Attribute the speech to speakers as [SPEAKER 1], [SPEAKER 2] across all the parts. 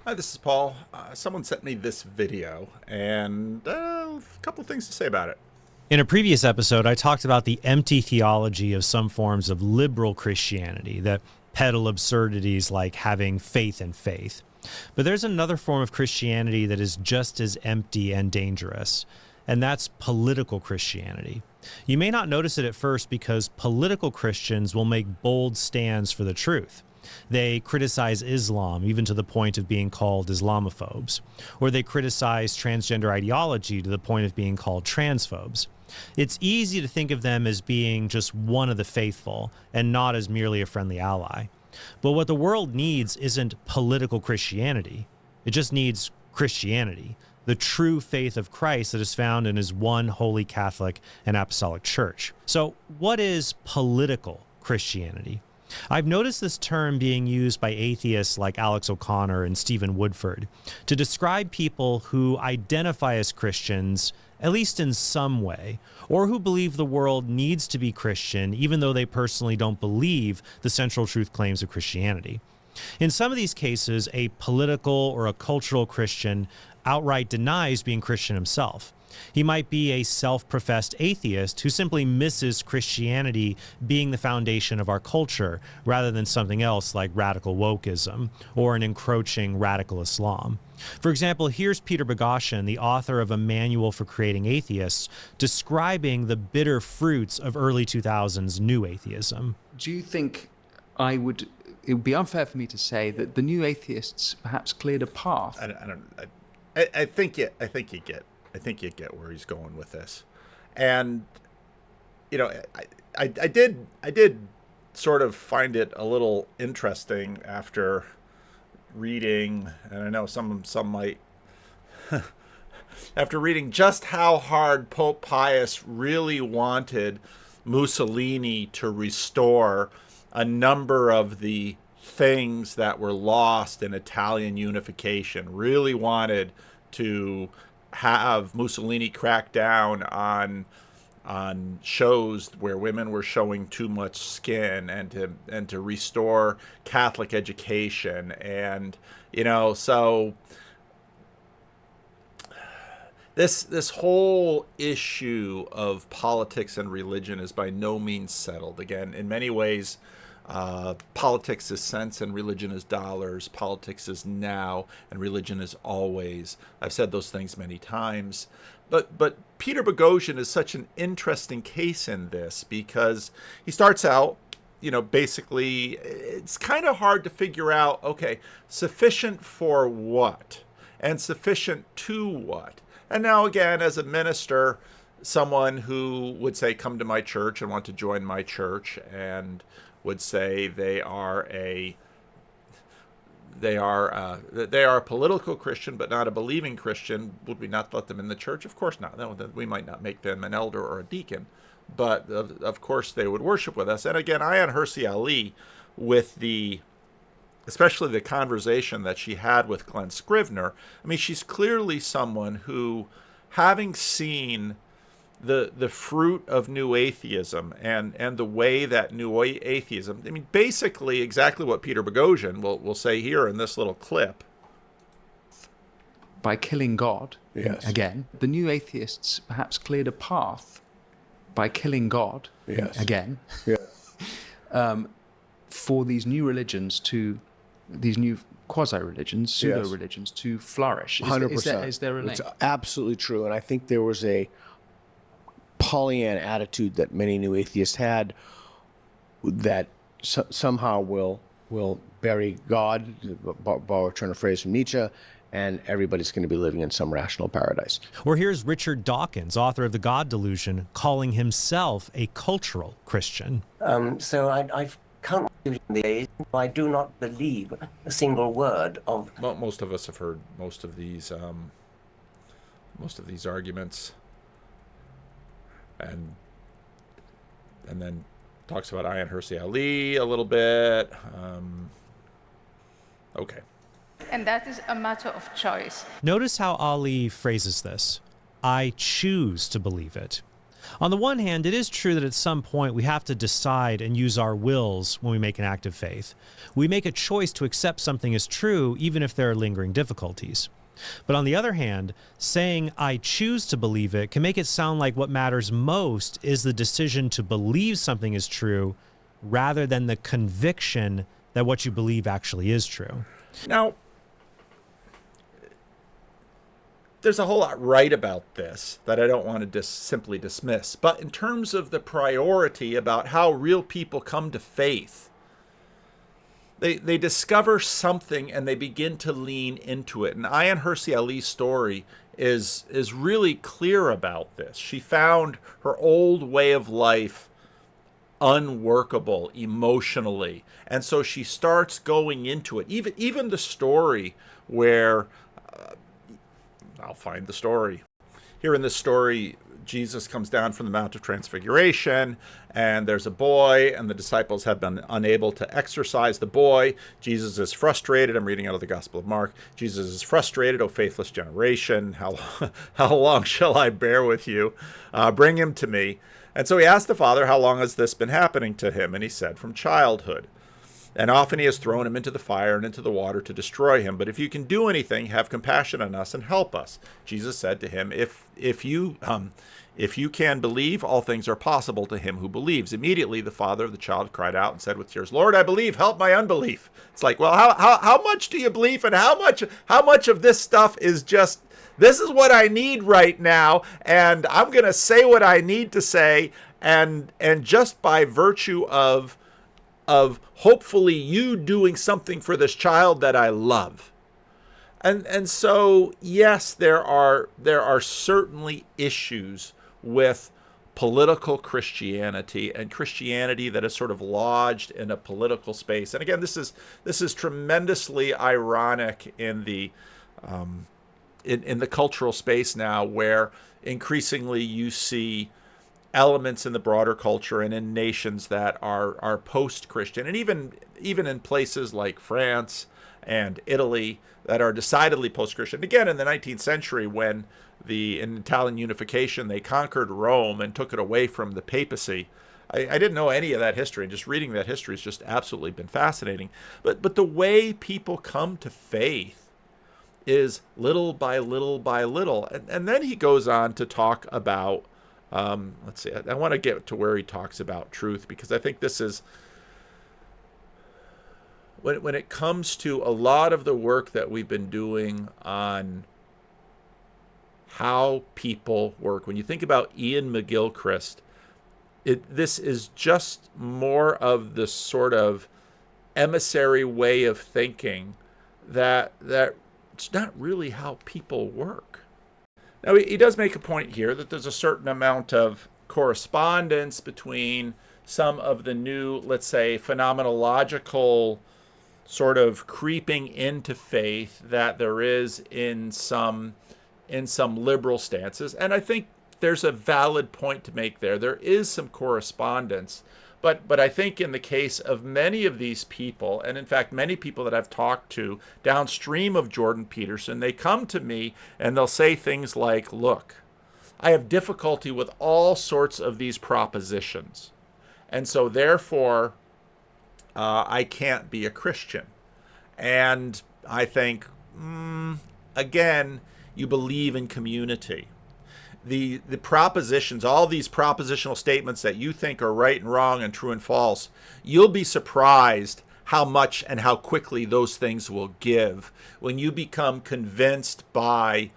[SPEAKER 1] Hi, this is Paul. Someone sent me this video, and a couple things to say about it.
[SPEAKER 2] In a previous episode, I talked about the empty theology of some forms of liberal Christianity that peddle absurdities like having faith in faith. But there's another form of Christianity that is just as empty and dangerous, and that's political Christianity. You may not notice it at first because political Christians will make bold stands for the truth. They criticize Islam, even to the point of being called Islamophobes. Or they criticize transgender ideology to the point of being called transphobes. It's easy to think of them as being just one of the faithful and not as merely a friendly ally. But what the world needs isn't political Christianity. It just needs Christianity, the true faith of Christ that is found in his one holy Catholic and Apostolic Church. So what is political Christianity? I've noticed this term being used by atheists like Alex O'Connor and Stephen Woodford to describe people who identify as Christians, at least in some way, or who believe the world needs to be Christian even though they personally don't believe the central truth claims of Christianity. In some of these cases, a political or a cultural Christian outright denies being Christian himself. He might be a self-professed atheist who simply misses Christianity being the foundation of our culture rather than something else like radical wokeism or an encroaching radical Islam. For example, here's Peter Boghossian, the author of A Manual for Creating Atheists, describing the bitter fruits of early 2000s new atheism.
[SPEAKER 3] Do you think it would be unfair for me to say that the new atheists perhaps cleared a path?
[SPEAKER 1] I think you get where he's going with this, and I did sort of find it a little interesting after reading, and I know some might after reading just how hard Pope Pius really wanted Mussolini to restore a number of the things that were lost in Italian unification, really wanted to have Mussolini crack down on shows where women were showing too much skin, and to restore Catholic education, and so this whole issue of politics and religion is by no means settled. Again, in many ways, politics is cents and religion is dollars. Politics is now and religion is always. I've said those things many times. But Peter Boghossian is such an interesting case in this because he starts out, basically it's kind of hard to figure out, okay, sufficient for what and sufficient to what? And now again, as a minister, someone who would say, come to my church and want to join my church, and would say they are a political Christian but not a believing Christian, would we not let them in the church? Of course not. No, we might not make them an elder or a deacon, but of course they would worship with us. And again, Ayaan Hirsi Ali, with especially the conversation that she had with Glenn Scrivener, I mean, she's clearly someone who, having seen the fruit of new atheism and the way that new atheism, I mean, basically exactly what Peter Boghossian will say here in this little clip.
[SPEAKER 3] By killing God,
[SPEAKER 4] yes.
[SPEAKER 3] Again, the new atheists perhaps cleared a path by killing God,
[SPEAKER 4] yes.
[SPEAKER 3] Again,
[SPEAKER 4] yes.
[SPEAKER 3] For these new religions these new quasi-religions, pseudo-religions to flourish.
[SPEAKER 4] 100%.
[SPEAKER 3] Is there a link?
[SPEAKER 4] It's absolutely true. And I think there was a Pollyanna attitude that many new atheists had that somehow will bury God, borrow a turn of phrase from Nietzsche, and everybody's going to be living in some rational paradise.
[SPEAKER 2] Or here's Richard Dawkins, author of The God Delusion, calling himself a cultural Christian.
[SPEAKER 5] So I've come to the days, I do not believe a single word of.
[SPEAKER 1] Well, most of us have heard most of these arguments, and then talks about Ayaan Hirsi Ali a little bit. Okay.
[SPEAKER 6] And that is a matter of choice.
[SPEAKER 2] Notice how Ali phrases this. I choose to believe it. On the one hand, it is true that at some point we have to decide and use our wills when we make an act of faith. We make a choice to accept something as true, even if there are lingering difficulties. But on the other hand, saying I choose to believe it can make it sound like what matters most is the decision to believe something is true rather than the conviction that what you believe actually is true.
[SPEAKER 1] Now, there's a whole lot right about this that I don't want to simply dismiss. But in terms of the priority about how real people come to faith, they discover something and they begin to lean into it. And Ayaan Hirsi Ali's story is really clear about this. She found her old way of life unworkable emotionally, and so she starts going into it. Even the story where I'll find the story. Here in this story, Jesus comes down from the Mount of Transfiguration, and there's a boy, and the disciples have been unable to exorcise the boy. Jesus is frustrated. I'm reading out of the Gospel of Mark. Jesus is frustrated, O faithless generation. How long shall I bear with you? Bring him to me. And so he asked the Father, how long has this been happening to him? And he said, from childhood. And often he has thrown him into the fire and into the water to destroy him. But if you can do anything, have compassion on us and help us. Jesus said to him, if you can believe, all things are possible to him who believes. Immediately the father of the child cried out and said with tears, Lord, I believe, help my unbelief. It's like, well, how much do you believe, and how much of this stuff is just, this is what I need right now, and I'm going to say what I need to say, and just by virtue of hopefully you doing something for this child that I love. And so, yes, there are certainly issues with political Christianity and Christianity that is sort of lodged in a political space. And again, this is tremendously ironic in the in the cultural space now, where increasingly you see elements in the broader culture and in nations that are post-Christian, and even in places like France and Italy that are decidedly post-Christian. Again, in the 19th century, when in Italian unification, they conquered Rome and took it away from the papacy. I didn't know any of that history, and just reading that history has just absolutely been fascinating. But the way people come to faith is little by little by little. And then he goes on to talk about, let's see, I want to get to where he talks about truth, because I think this is, when it comes to a lot of the work that we've been doing on how people work, when you think about Ian McGilchrist, this is just more of the sort of emissary way of thinking that it's not really how people work. Now, he does make a point here that there's a certain amount of correspondence between some of the new, let's say, phenomenological sort of creeping into faith that there is in some liberal stances. And I think there's a valid point to make there. There is some correspondence. But I think in the case of many of these people, and in fact many people that I've talked to downstream of Jordan Peterson, they come to me and they'll say things like, look, I have difficulty with all sorts of these propositions, and so therefore I can't be a Christian. And I think, again, you believe in community. The propositions, all these propositional statements that you think are right and wrong and true and false, you'll be surprised how much and how quickly those things will give when you become convinced by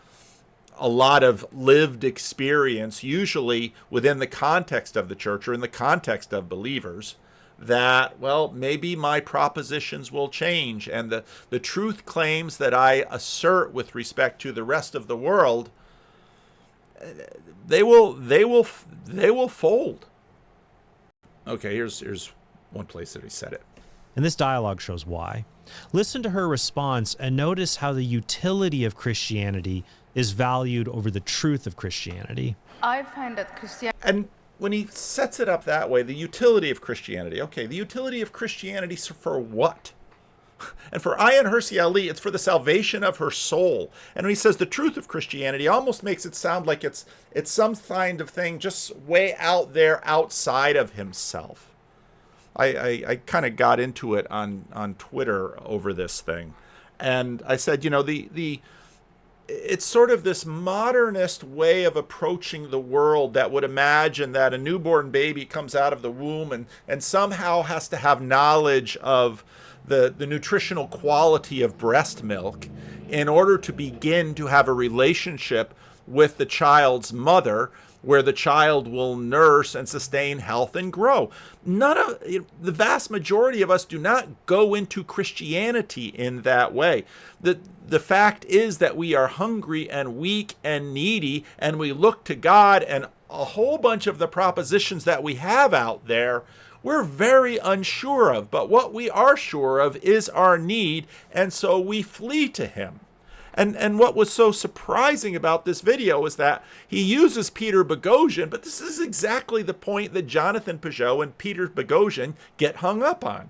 [SPEAKER 1] a lot of lived experience, usually within the context of the church or in the context of believers, that, well, maybe my propositions will change, and the truth claims that I assert with respect to the rest of the world, they will fold. Okay, here's one place that he said it.
[SPEAKER 2] And this dialogue shows why. Listen to her response and notice how the utility of Christianity is valued over the truth of Christianity.
[SPEAKER 6] I find that Christianity.
[SPEAKER 1] And when he sets it up that way, the utility of Christianity. Okay, the utility of Christianity for what? And for Ayaan Hirsi Ali, it's for the salvation of her soul. And when he says the truth of Christianity, almost makes it sound like it's some kind of thing just way out there outside of himself. I kind of got into it on Twitter over this thing. And I said, it's sort of this modernist way of approaching the world that would imagine that a newborn baby comes out of the womb and somehow has to have knowledge of the nutritional quality of breast milk in order to begin to have a relationship with the child's mother, where the child will nurse and sustain health and grow. The vast majority of us do not go into Christianity in that way. The fact is that we are hungry and weak and needy, and we look to God, and a whole bunch of the propositions that we have out there we're very unsure of. But what we are sure of is our need, and so we flee to him. And what was so surprising about this video is that he uses Peter Boghossian, but this is exactly the point that Jonathan Pageau and Peter Boghossian get hung up on.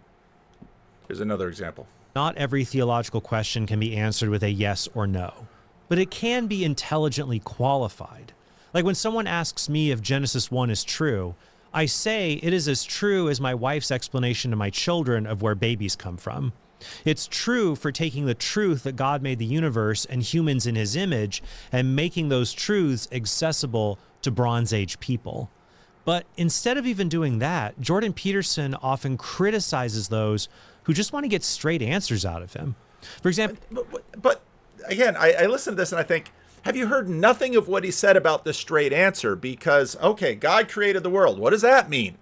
[SPEAKER 1] Here's another example.
[SPEAKER 2] Not every theological question can be answered with a yes or no, but it can be intelligently qualified. Like when someone asks me if Genesis 1 is true, I say it is as true as my wife's explanation to my children of where babies come from. It's true for taking the truth that God made the universe and humans in his image and making those truths accessible to Bronze Age people. But instead of even doing that, Jordan Peterson often criticizes those who just want to get straight answers out of him. For example...
[SPEAKER 1] But again, I listen to this and I think, have you heard nothing of what he said about the straight answer? Because, okay, God created the world. What does that mean?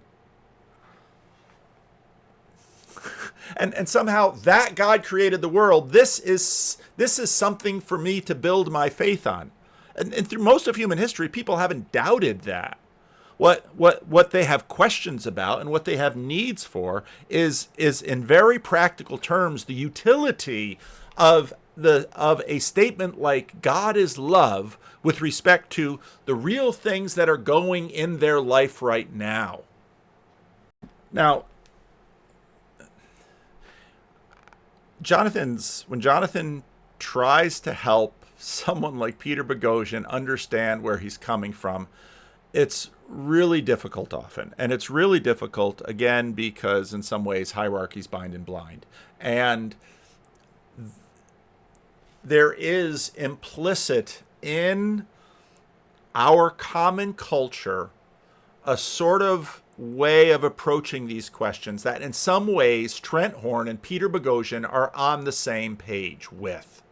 [SPEAKER 1] And somehow that God created the world, this is something for me to build my faith on. And through most of human history, people haven't doubted that. What they have questions about and what they have needs for is in very practical terms the utility of a statement like God is love with respect to the real things that are going in their life right now. Now, when Jonathan tries to help someone like Peter Boghossian understand where he's coming from, it's really difficult often. And it's really difficult, again, because in some ways hierarchies bind and blind. And there is implicit in our common culture a sort of way of approaching these questions that in some ways Trent Horn and Peter Boghossian are on the same page with.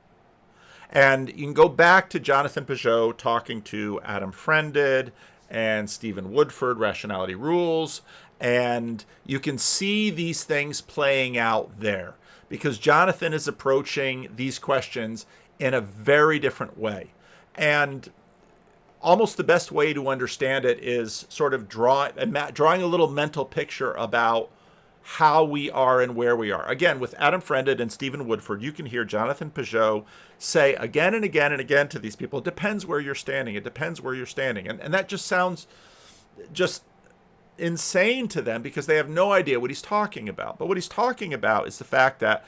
[SPEAKER 1] And you can go back to Jonathan Pageau talking to Adam Friended and Stephen Woodford, Rationality Rules, and you can see these things playing out there because Jonathan is approaching these questions in a very different way. And almost the best way to understand it is sort of drawing a little mental picture about how we are and where we are. Again, with Adam Friended and Stephen Woodford, you can hear Jonathan Pageau say again and again and again to these people, it depends where you're standing. It depends where you're standing. And that just sounds just insane to them because they have no idea what he's talking about. But what he's talking about is the fact that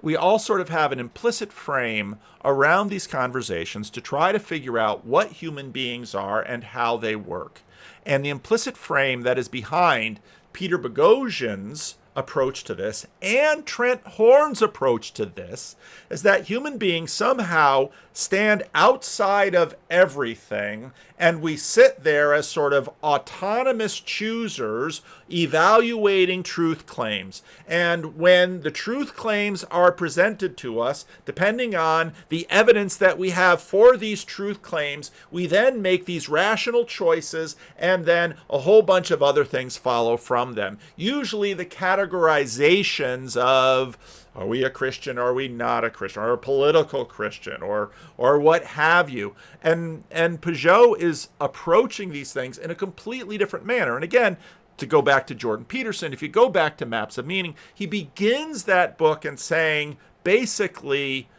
[SPEAKER 1] we all sort of have an implicit frame around these conversations to try to figure out what human beings are and how they work. And the implicit frame that is behind Peter Boghossian's approach to this and Trent Horn's approach to this is that human beings somehow stand outside of everything and we sit there as sort of autonomous choosers evaluating truth claims. And when the truth claims are presented to us, depending on the evidence that we have for these truth claims, we then make these rational choices and then a whole bunch of other things follow from them. Usually the categorizations of are we a Christian? Are we not a Christian? Or a political Christian? Or what have you? And Pageau is approaching these things in a completely different manner. And again, to go back to Jordan Peterson, if you go back to Maps of Meaning, he begins that book and saying, basically,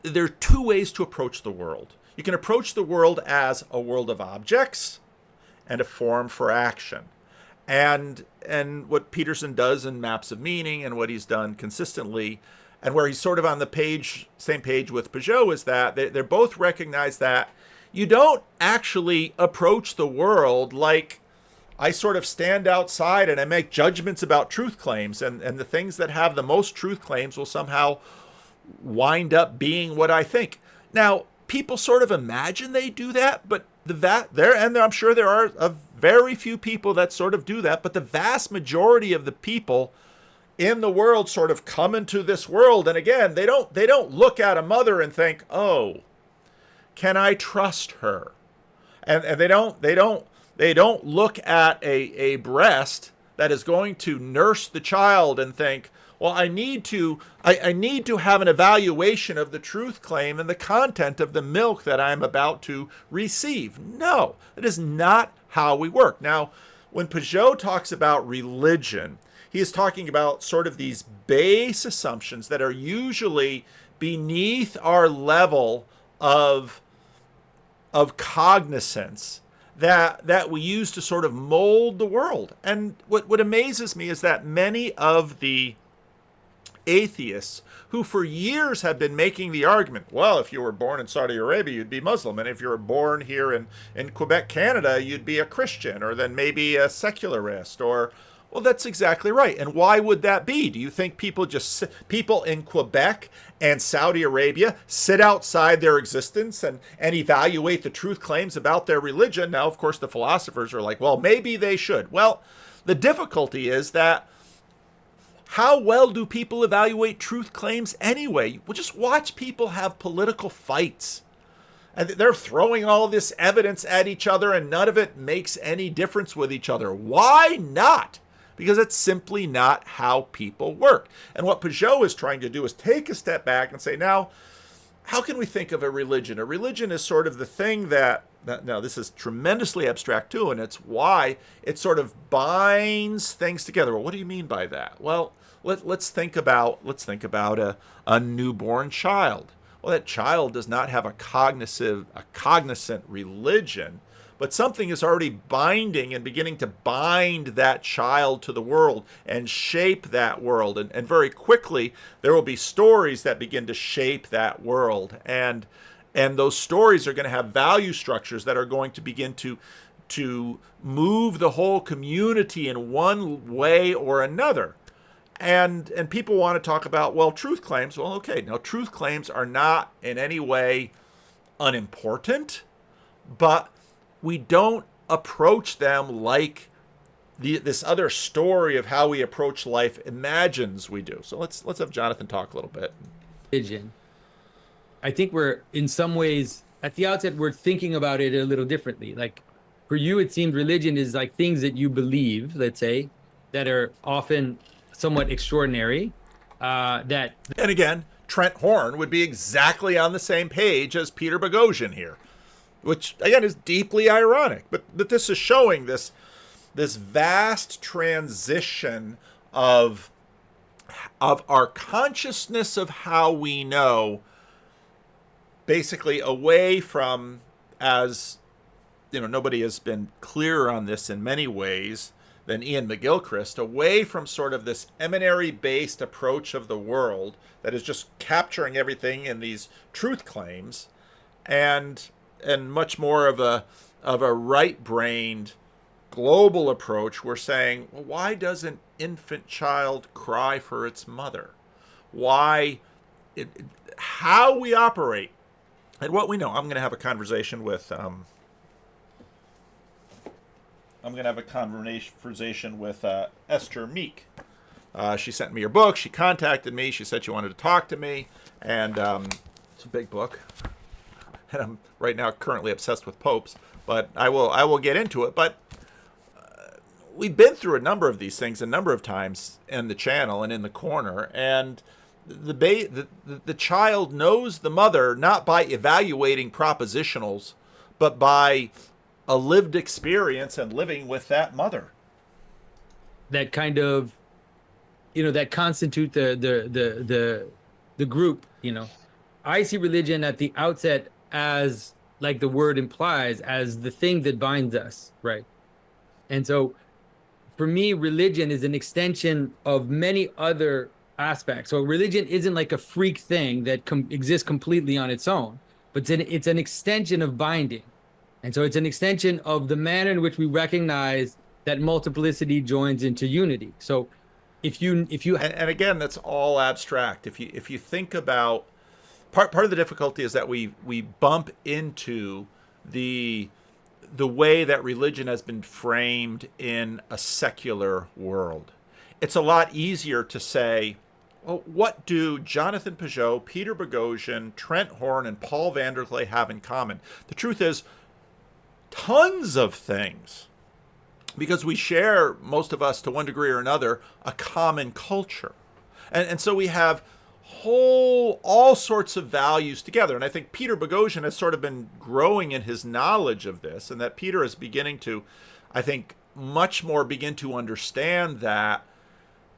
[SPEAKER 1] there are two ways to approach the world. You can approach the world as a world of objects and a form for action. And what Peterson does in Maps of Meaning and what he's done consistently, and where he's sort of on the same page with Peugeot, is that they're both recognize that you don't actually approach the world like I sort of stand outside and I make judgments about truth claims, and the things that have the most truth claims will somehow wind up being what I think. Now, people sort of imagine they do that, but I'm sure there are a very few people that sort of do that, but the vast majority of the people in the world sort of come into this world, and again, they don't look at a mother and think, oh, can I trust her? And they don't look at a breast that is going to nurse the child and think, well, I need to have an evaluation of the truth claim and the content of the milk that I'm about to receive. No, that is not how we work. Now, when Peugeot talks about religion, he is talking about sort of these base assumptions that are usually beneath our level of cognizance that we use to sort of mold the world. And what amazes me is that many of the atheists who for years have been making the argument, well, if you were born in Saudi Arabia, you'd be Muslim, and if you were born here in Quebec, Canada, you'd be a Christian, or then maybe a secularist, or, well, that's exactly right. And why would that be? Do you think people in Quebec and Saudi Arabia sit outside their existence and evaluate the truth claims about their religion? Now, of course, the philosophers are like, well, maybe they should. Well, the difficulty is that how well do people evaluate truth claims anyway? Well, just watch people have political fights. And they're throwing all this evidence at each other, and none of it makes any difference with each other. Why not? Because it's simply not how people work. And what Peugeot is trying to do is take a step back and say, now, how can we think of a religion? A religion is sort of the thing that now this is tremendously abstract too, and it's why it sort of binds things together. Well, what do you mean by that? Well, let's think about a newborn child. Well, that child does not have a cognizant religion, but something is already binding and beginning to bind that child to the world and shape that world. And very quickly, there will be stories that begin to shape that world. And those stories are going to have value structures that are going to begin to move the whole community in one way or another. And people want to talk about, well, truth claims. Well, okay, now truth claims are not in any way unimportant, but we don't approach them like this other story of how we approach life imagines we do. So let's have Jonathan talk a little bit.
[SPEAKER 7] Religion. I think we're, in some ways, at the outset, we're thinking about it a little differently. Like, for you, it seems religion is like things that you believe, let's say, that are often somewhat extraordinary. And
[SPEAKER 1] again, Trent Horn would be exactly on the same page as Peter Boghossian here, which again is deeply ironic. But this is showing this vast transition of our consciousness of how we know, basically away from, as you know, nobody has been clearer on this in many ways than Ian McGilchrist, away from sort of this eminary-based approach of the world that is just capturing everything in these truth claims, and much more of a right-brained global approach. We're saying, well, why does an infant child cry for its mother? How we operate and what we know. I'm going to have a conversation with Esther Meek. She sent me her book. She contacted me. She said she wanted to talk to me, and it's a big book. And I'm right now currently obsessed with popes, but I will get into it. But we've been through a number of these things a number of times in the channel and in the corner, and the child knows the mother not by evaluating propositionals, but by a lived experience and living with that mother.
[SPEAKER 7] That kind of, that constitute the group. I see religion at the outset as, like the word implies, as the thing that binds us, right? And so for me, religion is an extension of many other aspects. So religion isn't like a freak thing that exists completely on its own, but it's an extension of binding. And so it's an extension of the manner in which we recognize that multiplicity joins into unity. So if you
[SPEAKER 1] and again, that's all abstract. If you think about part of the difficulty is that we bump into the way that religion has been framed in a secular world. It's a lot easier to say, well, what do Jonathan Pageau, Peter Boghossian, Trent Horn, and Paul Vanderlei have in common? The truth is, tons of things, because we share, most of us to one degree or another, a common culture. And so we have all sorts of values together. And I think Peter Boghossian has sort of been growing in his knowledge of this, and that Peter is beginning to, I think, much more begin to understand that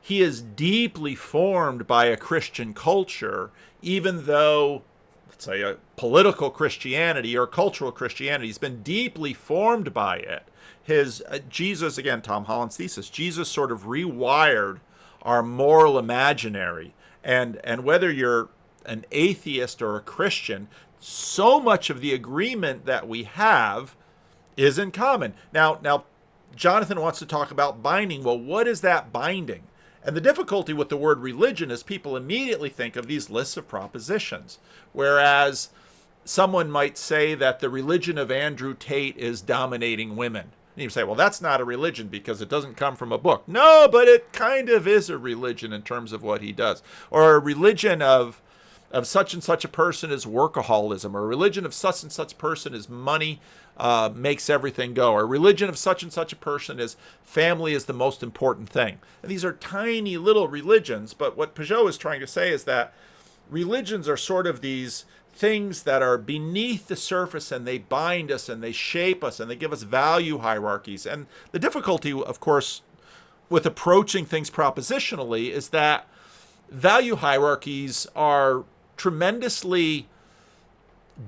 [SPEAKER 1] he is deeply formed by a Christian culture, even though, let's say, a political Christianity or cultural Christianity has been deeply formed by it. His Jesus, again, Tom Holland's thesis, Jesus sort of rewired our moral imaginary. And whether you're an atheist or a Christian, so much of the agreement that we have is in common. Now, Jonathan wants to talk about binding. Well, what is that binding? And the difficulty with the word religion is people immediately think of these lists of propositions, whereas someone might say that the religion of Andrew Tate is dominating women. And you say, well, that's not a religion because it doesn't come from a book. No, but it kind of is a religion in terms of what he does. Or a religion of such and such a person is workaholism, or a religion of such and such person is money makes everything go, or a religion of such and such a person is family is the most important thing. And these are tiny little religions, but what Pageau is trying to say is that religions are sort of these things that are beneath the surface, and they bind us and they shape us and they give us value hierarchies. And the difficulty, of course, with approaching things propositionally is that value hierarchies are tremendously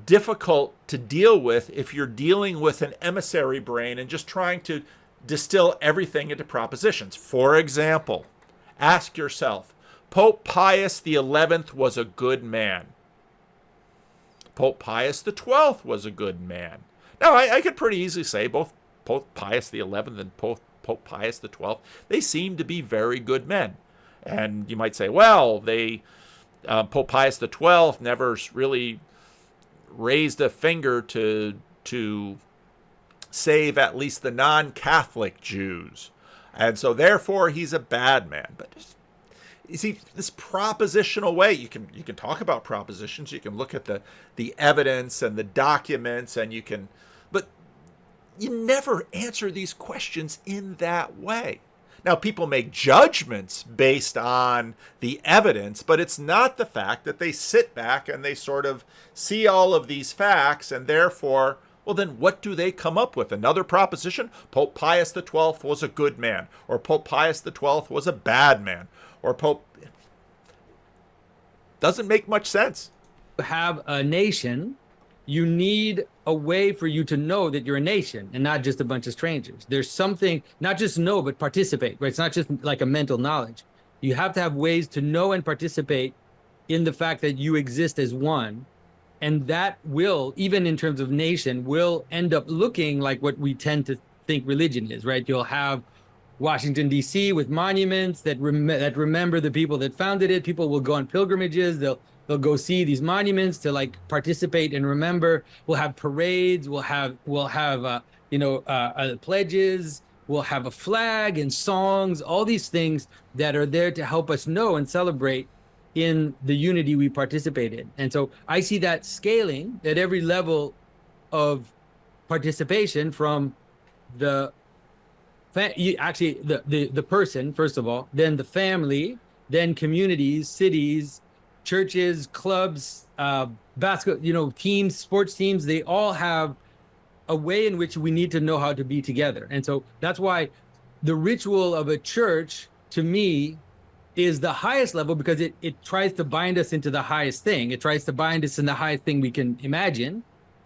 [SPEAKER 1] difficult to deal with if you're dealing with an emissary brain and just trying to distill everything into propositions. For example, ask yourself, Pope Pius XI was a good man. Pope Pius XII was a good man. Now, I could pretty easily say both Pope Pius XI and Pope Pius XII, they seem to be very good men. And you might say, well, Pope Pius XII never really raised a finger to save at least the non-Catholic Jews. And so therefore he's a bad man. But you see, this propositional way, you can talk about propositions, you can look at the evidence and the documents, and but you never answer these questions in that way. Now, people make judgments based on the evidence, but it's not the fact that they sit back and they sort of see all of these facts, and therefore, well, then what do they come up with? Another proposition? Pope Pius XII was a good man, or Pope Pius XII was a bad man, or Pope... Doesn't make much sense.
[SPEAKER 7] Have a nation, you need a way for you to know that you're a nation and not just a bunch of strangers. There's something, not just know, but participate, right? It's not just like a mental knowledge. You have to have ways to know and participate in the fact that you exist as one. And that will, even in terms of nation, will end up looking like what we tend to think religion is, right? You'll have Washington, D.C. with monuments that remember the people that founded it. People will go on pilgrimages. They'll go see these monuments to like participate and remember. We'll have parades. We'll have pledges. We'll have a flag and songs. All these things that are there to help us know and celebrate in the unity we participate in. And so I see that scaling at every level of participation, from the person, first of all, then the family, then communities, cities, churches, clubs, basketball, teams, sports teams. They all have a way in which we need to know how to be together. And so that's why the ritual of a church, to me, is the highest level, because it tries to bind us into the highest thing. It tries to bind us in the highest thing we can imagine.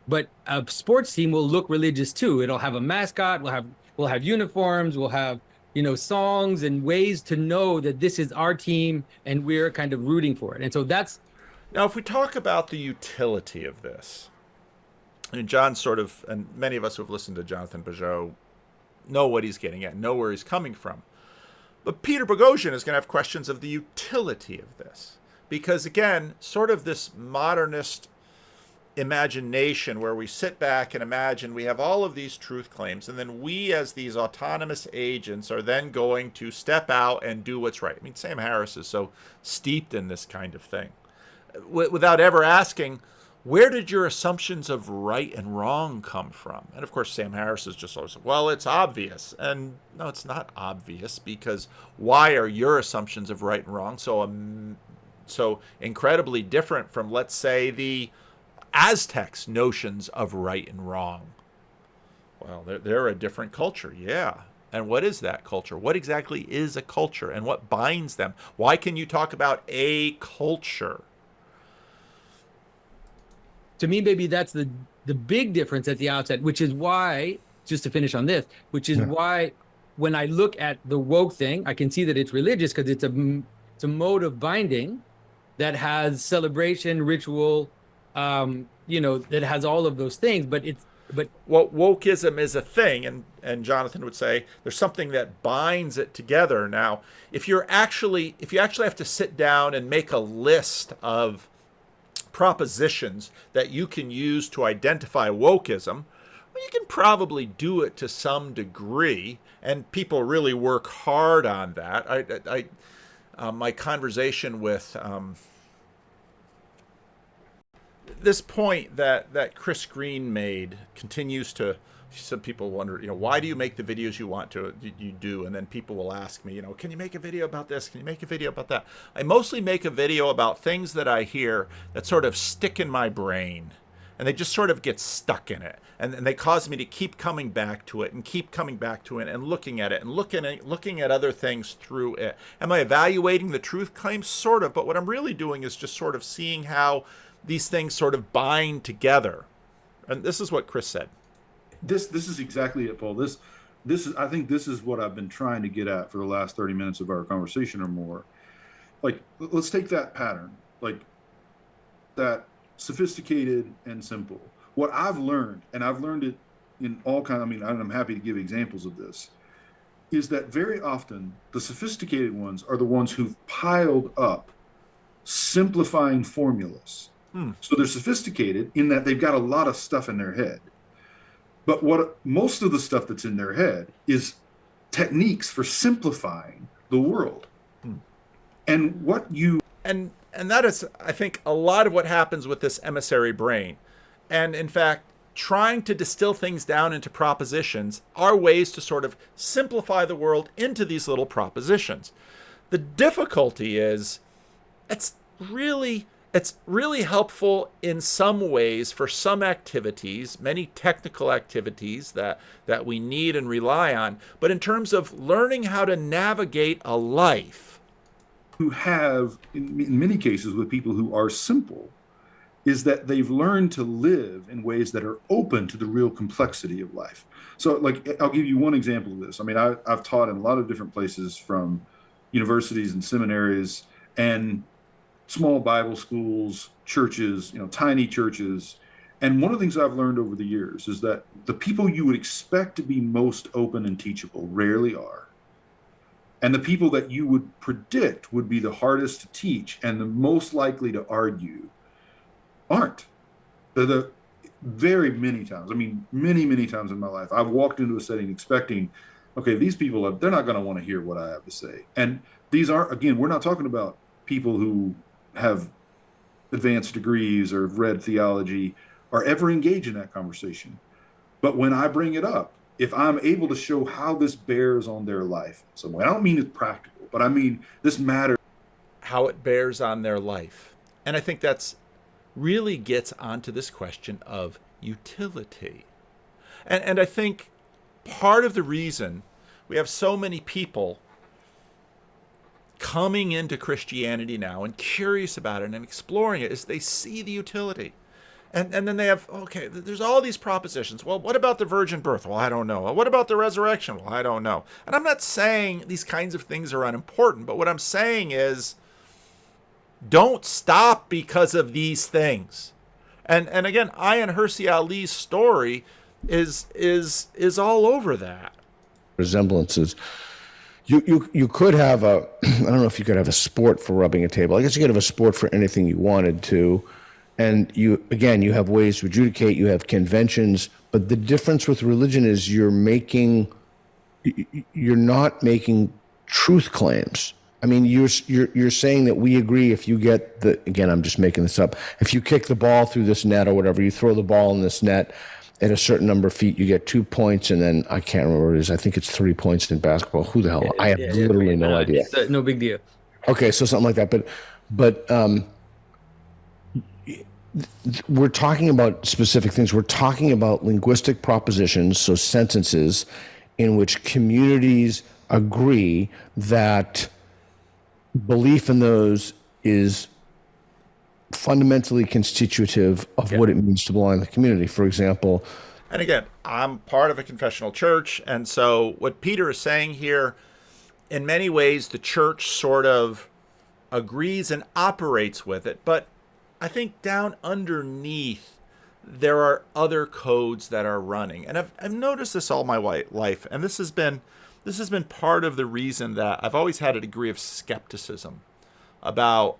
[SPEAKER 7] But a sports team will look religious too. It'll have a mascot. We'll have uniforms. We'll have songs and ways to know that this is our team and we're kind of rooting for it. And so that's
[SPEAKER 1] Now, if we talk about the utility of this, and John sort of, and many of us who have listened to Jonathan Pageau know what he's getting at, know where he's coming from. But Peter Boghossian is going to have questions of the utility of this. Because again, sort of this modernist imagination where we sit back and imagine we have all of these truth claims, and then we as these autonomous agents are then going to step out and do what's right. I mean, Sam Harris is so steeped in this kind of thing. Without ever asking, where did your assumptions of right and wrong come from? And of course, Sam Harris is just always, well, it's obvious. And no, it's not obvious, because why are your assumptions of right and wrong so incredibly different from, let's say, the Aztecs' notions of right and wrong? Well, they're a different culture, yeah. And what is that culture? What exactly is a culture, and what binds them? Why can you talk about a culture?
[SPEAKER 7] To me, maybe that's the big difference at the outset, which is why, just to finish on this, which is why when I look at the woke thing, I can see that it's religious, because it's a mode of binding that has celebration, ritual, that has all of those things. But
[SPEAKER 1] wokeism is a thing, and Jonathan would say there's something that binds it together. Now, if you actually have to sit down and make a list of propositions that you can use to identify wokeism, well, you can probably do it to some degree, and people really work hard on that. My conversation with this point that Chris Green made continues to. Some people wonder, why do you make the videos you do? And then people will ask me, can you make a video about this? Can you make a video about that? I mostly make a video about things that I hear that sort of stick in my brain, and they just sort of get stuck in it. And they cause me to keep coming back to it and keep coming back to it and looking at it and looking at other things through it. Am I evaluating the truth claims? Sort of, but what I'm really doing is just sort of seeing how these things sort of bind together. And this is what Chris said.
[SPEAKER 8] This is exactly it, Paul. This is, I think this is what I've been trying to get at for the last 30 minutes of our conversation or more. Like, let's take that pattern, like that sophisticated and simple. What I've learned, and I've learned it in all kinds, I'm happy to give examples of this, is that very often the sophisticated ones are the ones who've piled up simplifying formulas. So they're sophisticated in that they've got a lot of stuff in their head. But what most of the stuff that's in their head is techniques for simplifying the world. And what you
[SPEAKER 1] and that is, I think, a lot of what happens with this emissary brain. And in fact, trying to distill things down into propositions are ways to sort of simplify the world into these little propositions. The difficulty is it's really helpful in some ways for some activities, many technical activities that we need and rely on. But in terms of learning how to navigate a life,
[SPEAKER 8] who have, in many cases with people who are simple, is that they've learned to live in ways that are open to the real complexity of life. So, like, I'll give you one example of this. I've taught in a lot of different places, from universities and seminaries and small Bible schools, churches, tiny churches. And one of the things I've learned over the years is that the people you would expect to be most open and teachable rarely are. And the people that you would predict would be the hardest to teach and the most likely to argue aren't. The very many times, many times in my life, I've walked into a setting expecting, okay, these people, they're not going to want to hear what I have to say. And these are, again, we're not talking about people who have advanced degrees or have read theology or ever engage in that conversation. But when I bring it up, if I'm able to show how this bears on their life in some way, I don't mean it's practical, but I mean this matters.
[SPEAKER 1] How it bears on their life. And I think that's really gets onto this question of utility. And I think part of the reason we have so many people coming into Christianity now and curious about it and exploring it is they see the utility. And then they have, okay, there's all these propositions. Well, what about the virgin birth? Well, I don't know. What about the resurrection? Well, I don't know. And I'm not saying these kinds of things are unimportant, but what I'm saying is don't stop because of these things. And again, Ayaan Hirsi Ali's story is all over that.
[SPEAKER 4] Resemblances. You could have a, I don't know if you could have a sport for rubbing a table. I guess you could have a sport for anything you wanted to. And you have ways to adjudicate, you have conventions, but the difference with religion is you're not making truth claims. I mean, you're saying that we agree if you get again, I'm just making this up. If you kick the ball through this net or whatever, you throw the ball in this net at a certain number of feet, you get 2 points, and then I can't remember what it is. I think it's 3 points in basketball. Who the hell? I have literally no idea.
[SPEAKER 7] It's no big deal.
[SPEAKER 4] Okay, so something like that. But we're talking about specific things. We're talking about linguistic propositions, so sentences in which communities agree that belief in those is fundamentally constitutive of what it means to belong in the community. For example,
[SPEAKER 1] and again, I'm part of a confessional church, and so what Peter is saying here, in many ways, the church sort of agrees and operates with it, but I think down underneath there are other codes that are running, and I've noticed this all my life, and this has been part of the reason that I've always had a degree of skepticism about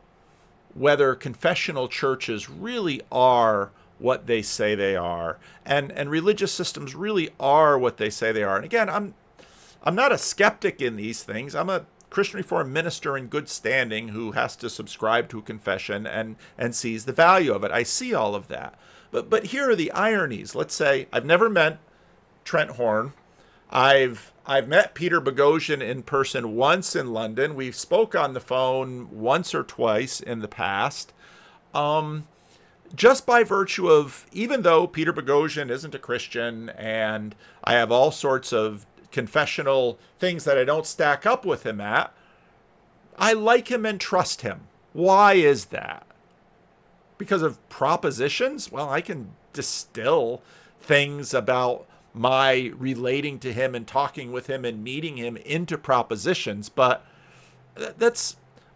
[SPEAKER 1] whether confessional churches really are what they say they are, and religious systems really are what they say they are. And again, I'm not a skeptic in these things. I'm a Christian Reformed minister in good standing who has to subscribe to a confession and sees the value of it. I see all of that. But here are the ironies. Let's say I've never met Trent Horn. I've met Peter Boghossian in person once in London. We've spoke on the phone once or twice in the past. Just by virtue of, even though Peter Boghossian isn't a Christian and I have all sorts of confessional things that I don't stack up with him at, I like him and trust him. Why is that? Because of propositions? Well, I can distill things about my relating to him and talking with him and meeting him into propositions, but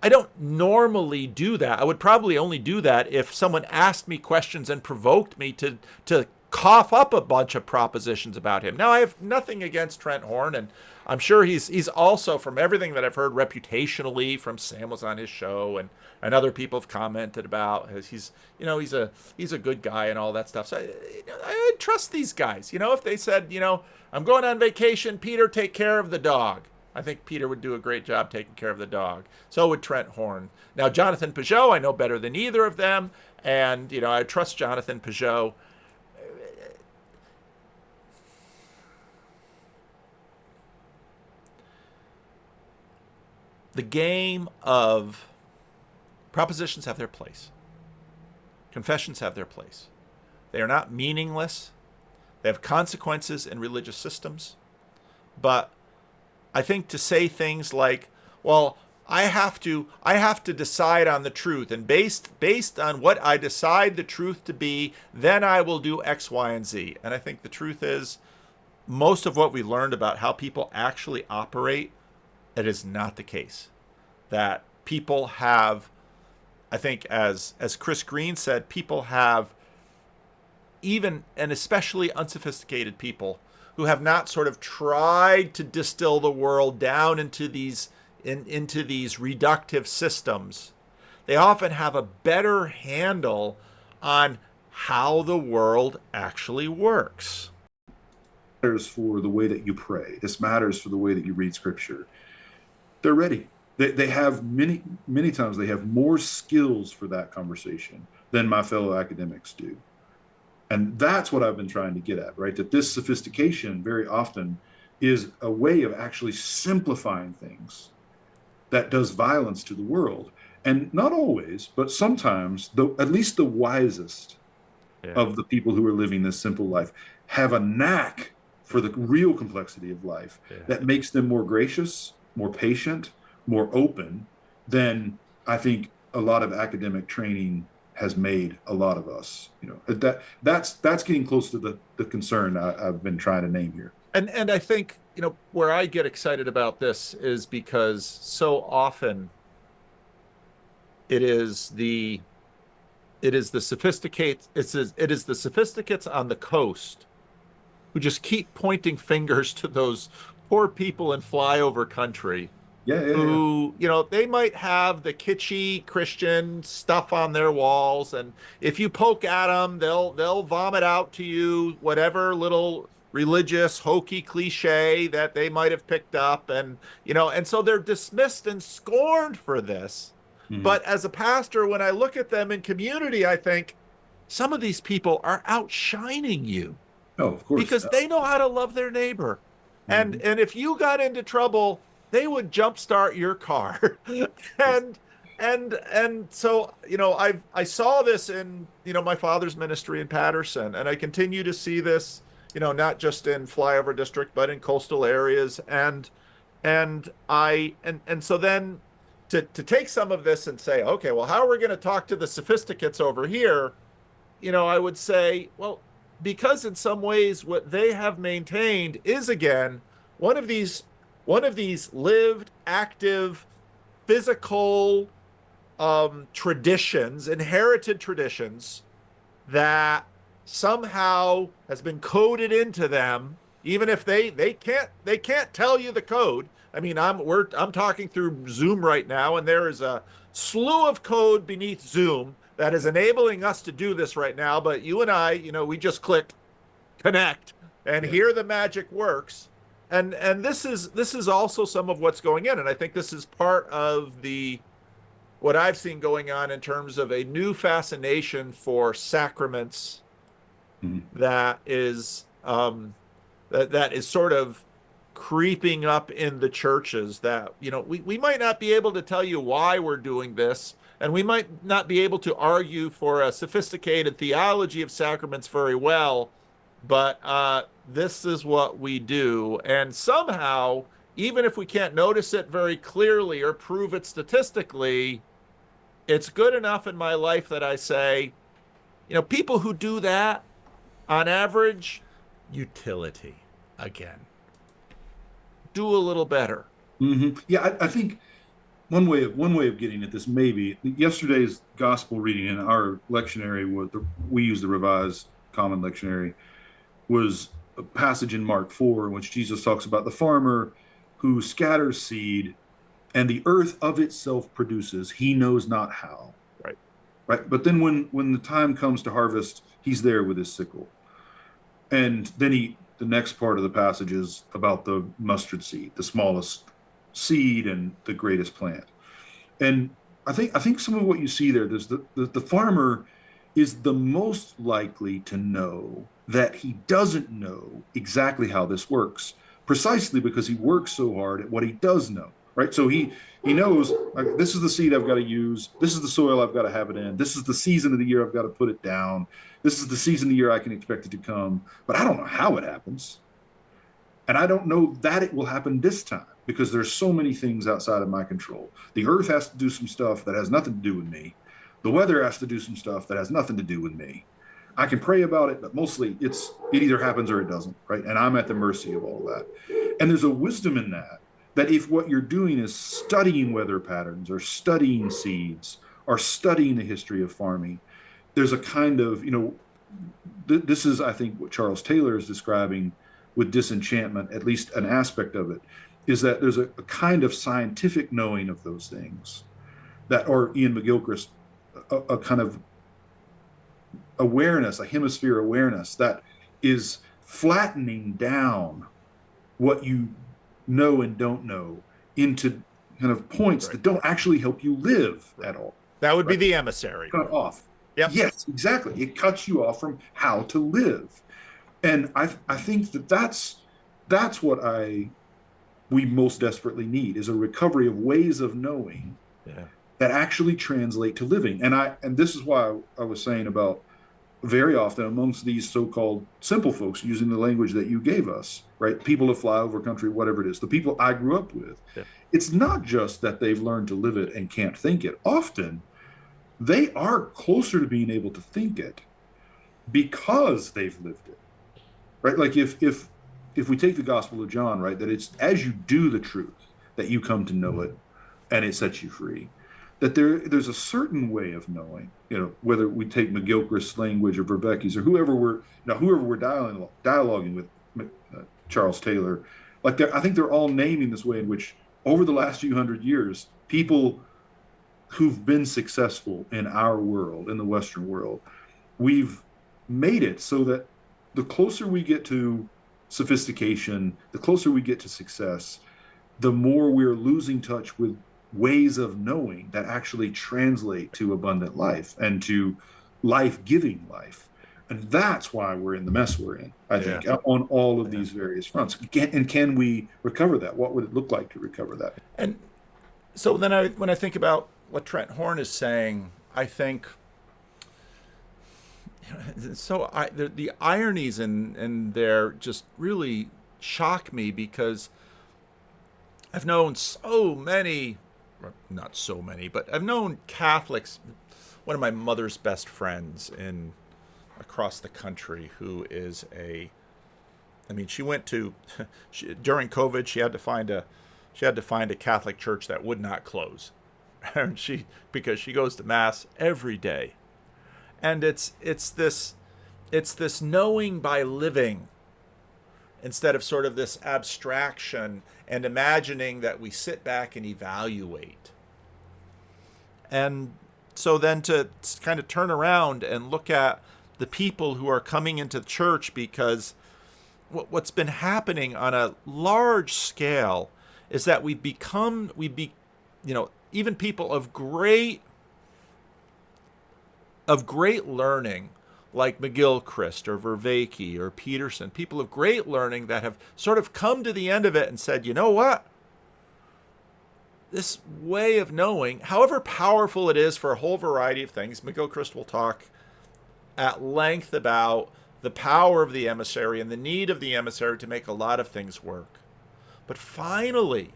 [SPEAKER 1] I don't normally do that. I would probably only do that if someone asked me questions and provoked me to cough up a bunch of propositions about him. Now, I have nothing against Trent Horn, and I'm sure he's also, from everything that I've heard reputationally from Sam was on his show and other people have commented about, he's a good guy and all that stuff. So I trust these guys. If they said, I'm going on vacation, Peter, take care of the dog. I think Peter would do a great job taking care of the dog. So would Trent Horn. Now, Jonathan Peugeot, I know better than either of them, and I trust Jonathan Peugeot. The game of propositions have their place. Confessions have their place. They are not meaningless. They have consequences in religious systems. But I think to say things like, well, I have to decide on the truth, and based on what I decide the truth to be, then I will do X, Y, and Z. And I think the truth is, most of what we learned about how people actually operate, it is not the case. That people have, I think, as Chris Green said, people have, even and especially unsophisticated people who have not sort of tried to distill the world down into these reductive systems. They often have a better handle on how the world actually works.
[SPEAKER 8] Matters for the way that you pray. This matters for the way that you read scripture. They're ready. They have many times they have more skills for that conversation than my fellow academics do. And that's what I've been trying to get at, right? That this sophistication very often is a way of actually simplifying things that does violence to the world. And not always, but sometimes, at least the wisest of the people who are living this simple life have a knack for the real complexity of life that makes them more gracious, more patient, more open than I think a lot of academic training has made a lot of us. That's getting close to the concern I've been trying to name here.
[SPEAKER 1] And I think, where I get excited about this is because so often it is the sophisticates on the coast who just keep pointing fingers to those poor people in flyover country.
[SPEAKER 8] Yeah.
[SPEAKER 1] Who, they might have the kitschy Christian stuff on their walls, and if you poke at them, they'll vomit out to you whatever little religious hokey cliche that they might have picked up, and so they're dismissed and scorned for this. Mm-hmm. But as a pastor, when I look at them in community, I think some of these people are outshining you.
[SPEAKER 8] Oh, of course.
[SPEAKER 1] Because they know how to love their neighbor. Mm-hmm. And if you got into trouble, they would jumpstart your car. and so, I saw this in, my father's ministry in Patterson, and I continue to see this, not just in flyover district, but in coastal areas. And so then to take some of this and say, okay, well, how are we going to talk to the sophisticates over here? I would say, well, because in some ways what they have maintained is, again, one of these lived, active, physical traditions, inherited traditions that somehow has been coded into them, even if they can't tell you the code. I mean, I'm talking through Zoom right now, and there is a slew of code beneath Zoom that is enabling us to do this right now. But you and I, we just click connect, and here the magic works. And this is also some of what's going in, and I think this is part of what I've seen going on in terms of a new fascination for sacraments. Mm-hmm. that is sort of creeping up in the churches. That we might not be able to tell you why we're doing this, and we might not be able to argue for a sophisticated theology of sacraments very well, but this is what we do. And somehow, even if we can't notice it very clearly or prove it statistically, it's good enough in my life that I say, people who do that, on average, utility, again, do a little better.
[SPEAKER 8] Mm-hmm. Yeah, I think one way of getting at this, maybe yesterday's gospel reading in our lectionary, we use the Revised Common Lectionary, was a passage in Mark 4 in which Jesus talks about the farmer who scatters seed, and the earth of itself produces, he knows not how. Right. But then when the time comes to harvest, he's there with his sickle. And then the next part of the passage is about the mustard seed, the smallest seed and the greatest plant. And I think some of what you see there, there's the farmer is the most likely to know that he doesn't know exactly how this works, precisely because he works so hard at what he does know. Right. So he knows, like, this is the seed I've got to use. This is the soil I've got to have it in. This is the season of the year I've got to put it down. This is the season of the year I can expect it to come. But I don't know how it happens. And I don't know that it will happen this time, because there's so many things outside of my control. The earth has to do some stuff that has nothing to do with me. The weather has to do some stuff that has nothing to do with me. I can pray about it, but mostly it either happens or it doesn't. Right. And I'm at the mercy of all that. And there's a wisdom in that if what you're doing is studying weather patterns or studying seeds or studying the history of farming, there's a kind of, this is, I think, what Charles Taylor is describing with disenchantment, at least an aspect of it, is that there's a kind of scientific knowing of those things, or Ian McGilchrist, a kind of awareness, a hemisphere awareness that is flattening down what you know and don't know into kind of points that don't actually help you live at all.
[SPEAKER 1] That would be the emissary.
[SPEAKER 8] Cut off.
[SPEAKER 1] Yep.
[SPEAKER 8] Yes, exactly. It cuts you off from how to live. And I think that's what we most desperately need, is a recovery of ways of knowing that actually translate to living. And this is why I was saying about very often amongst these so-called simple folks, using the language that you gave us, right? People of flyover country, whatever it is, the people I grew up with, it's not just that they've learned to live it and can't think it. Often they are closer to being able to think it because they've lived it, right? Like if we take the Gospel of John, right, that it's as you do the truth that you come to know it, and it sets you free. That there's a certain way of knowing, whether we take McGilchrist's language or Vervecki's or whoever we're dialoguing with, Charles Taylor, like I think they're all naming this way in which over the last few hundred years, people who've been successful in our world, in the Western world, we've made it so that the closer we get to sophistication, the closer we get to success, the more we're losing touch with ways of knowing that actually translate to abundant life and to life-giving life. And that's why we're in the mess we're in, I think, on all of these various fronts. Can we recover that? What would it look like to recover that?
[SPEAKER 1] And so then when I think about what Trent Horn is saying, I think the ironies in there just really shock me, because I've known so many, not so many, but I've known Catholics. One of my mother's best friends across the country, who is she went to during COVID, she had to find a Catholic church that would not close, and because she goes to mass every day, and it's this knowing by living, instead of sort of this abstraction and imagining that we sit back and evaluate. And so then to kind of turn around and look at the people who are coming into church, because what's been happening on a large scale is that even people of great learning, like McGilchrist or Vervaeke or Peterson, people of great learning that have sort of come to the end of it and said, you know what? This way of knowing, however powerful it is for a whole variety of things, McGilchrist will talk at length about the power of the emissary and the need of the emissary to make a lot of things work. But finally,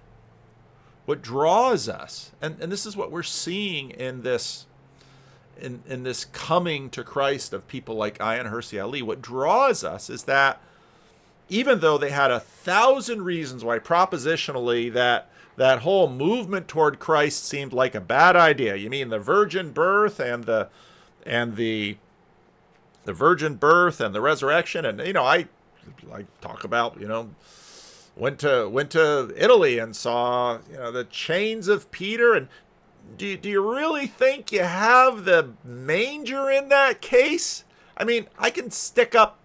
[SPEAKER 1] what draws us, and this is what we're seeing in this coming to Christ of people like Ayaan Hirsi Ali, what draws us is that even though they had 1,000 reasons why propositionally that whole movement toward Christ seemed like a bad idea. You mean the virgin birth and the virgin birth and the resurrection, and I talk about went to Italy and saw the chains of Peter, and do you really think you have the manger in that case? I mean, I can stick up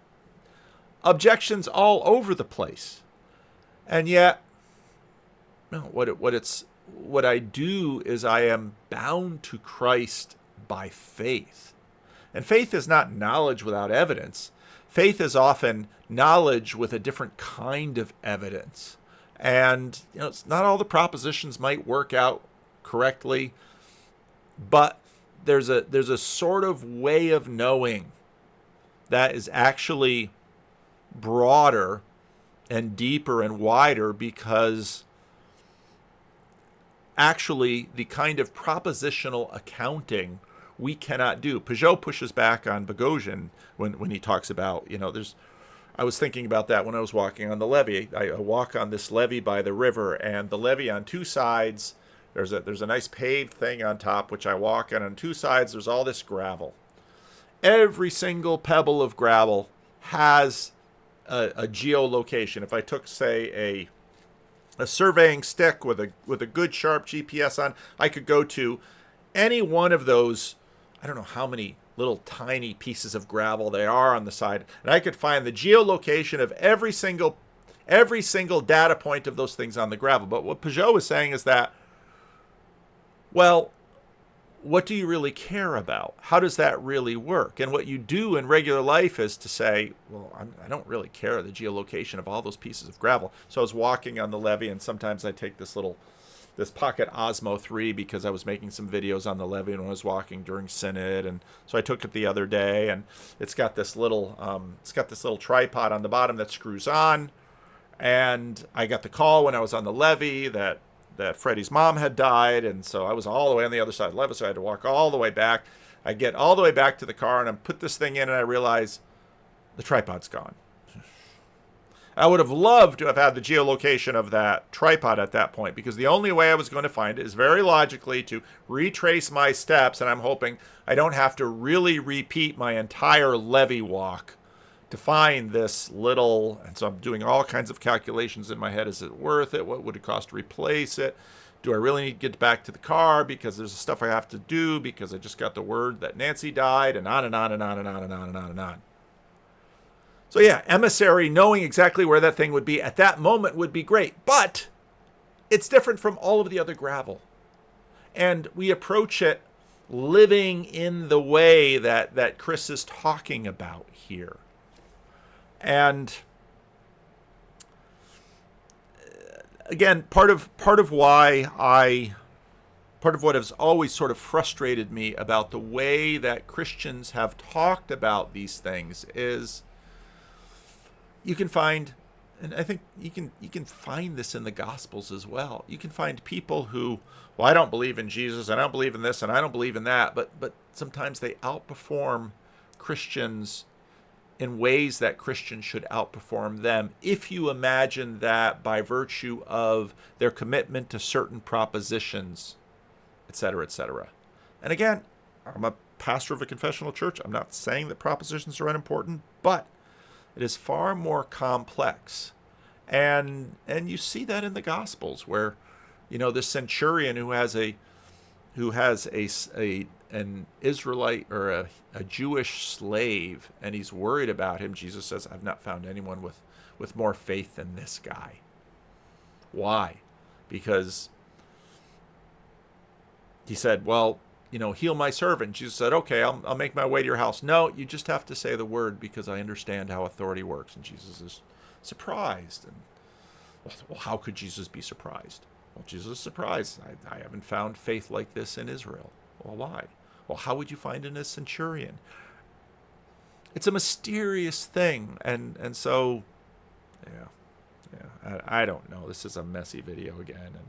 [SPEAKER 1] objections all over the place, and yet, no. What I do is I am bound to Christ by faith, and faith is not knowledge without evidence. Faith is often knowledge with a different kind of evidence, and it's not all the propositions might work out correctly, but there's a sort of way of knowing that is actually broader and deeper and wider, because actually the kind of propositional accounting we cannot do. Peugeot pushes back on Boghossian when he talks about, I was thinking about that when I was walking on the levee. I walk on this levee by the river, and the levee on two sides, there's a nice paved thing on top, which I walk on two sides there's all this gravel. Every single pebble of gravel has a geolocation. If I took, say, a surveying stick with a good sharp GPS on, I could go to any one of those, I don't know how many little tiny pieces of gravel they are on the side, and I could find the geolocation of every single data point of those things on the gravel. But what Peugeot is saying is that, well, what do you really care about? How does that really work? And what you do in regular life is to say, well, I don't really care the geolocation of all those pieces of gravel. So I was walking on the levee, and sometimes I take this Pocket Osmo 3 because I was making some videos on the levee when I was walking during Synod, and so I took it the other day, and it's got this little tripod on the bottom that screws on, and I got the call when I was on the levee that that Freddie's mom had died, and so I was all the way on the other side of Levis, so I had to walk all the way back. I get all the way back to the car, and I put this thing in, and I realize the tripod's gone. I would have loved to have had the geolocation of that tripod at that point, because the only way I was going to find it is very logically to retrace my steps, and I'm hoping I don't have to really repeat my entire levee walk to find this little, and so I'm doing all kinds of calculations in my head. Is it worth it? What would it cost to replace it? Do I really need to get back to the car because there's stuff I have to do because I just got the word that Nancy died, and on and on and on and on and on and on and on. So yeah, emissary, knowing exactly where that thing would be at that moment would be great, but it's different from all of the other gravel. And we approach it living in the way that Chris is talking about here. And again, part of what has always sort of frustrated me about the way that Christians have talked about these things is you can find, and I think you can find this in the Gospels as well. You can find people who, well, I don't believe in Jesus, and I don't believe in this, and I don't believe in that, but sometimes they outperform Christians in ways that Christians should outperform them, if you imagine that by virtue of their commitment to certain propositions, etc., etc. And again, I'm a pastor of a confessional church. I'm not saying that propositions are unimportant, but it is far more complex. And you see that in the Gospels, where, you know, this centurion who has an Israelite or a Jewish slave, and he's worried about him. Jesus says, I've not found anyone with more faith than this guy. Why? Because he said, well, you know, heal my servant. Jesus said, okay, I'll make my way to your house. No, you just have to say the word because I understand how authority works. And Jesus is surprised. And well, how could Jesus be surprised? Well, Jesus is surprised. I haven't found faith like this in Israel. Well, why? Well, how would you find it in a centurion? It's a mysterious thing. And so, yeah, I don't know. This is a messy video again. And,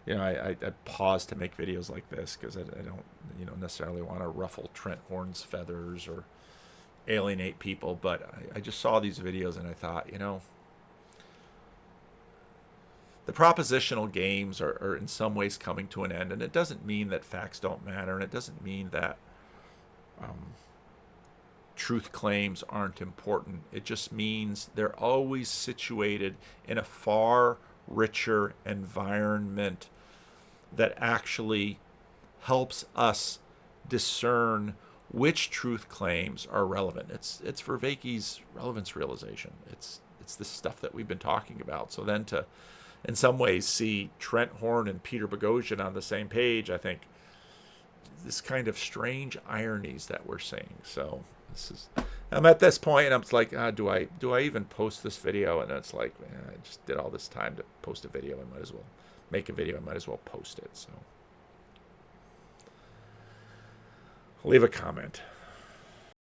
[SPEAKER 1] you know, I pause to make videos like this because I don't, you know, necessarily want to ruffle Trent Horn's feathers or alienate people. But I just saw these videos and I thought, you know, the propositional games are in some ways coming to an end, and it doesn't mean that facts don't matter, and it doesn't mean that truth claims aren't important. It just means they're always situated in a far richer environment that actually helps us discern which truth claims are relevant. It's Vervaeke's relevance realization. It's the stuff that we've been talking about. So then to, in some ways, see Trent Horn and Peter Boghossian on the same page, I think this kind of strange ironies that we're seeing. So I'm at this point, and I'm like, do I even post this video? And it's like, man, I just did all this time to post a video. I might as well make a video. I might as well post it. So leave a comment.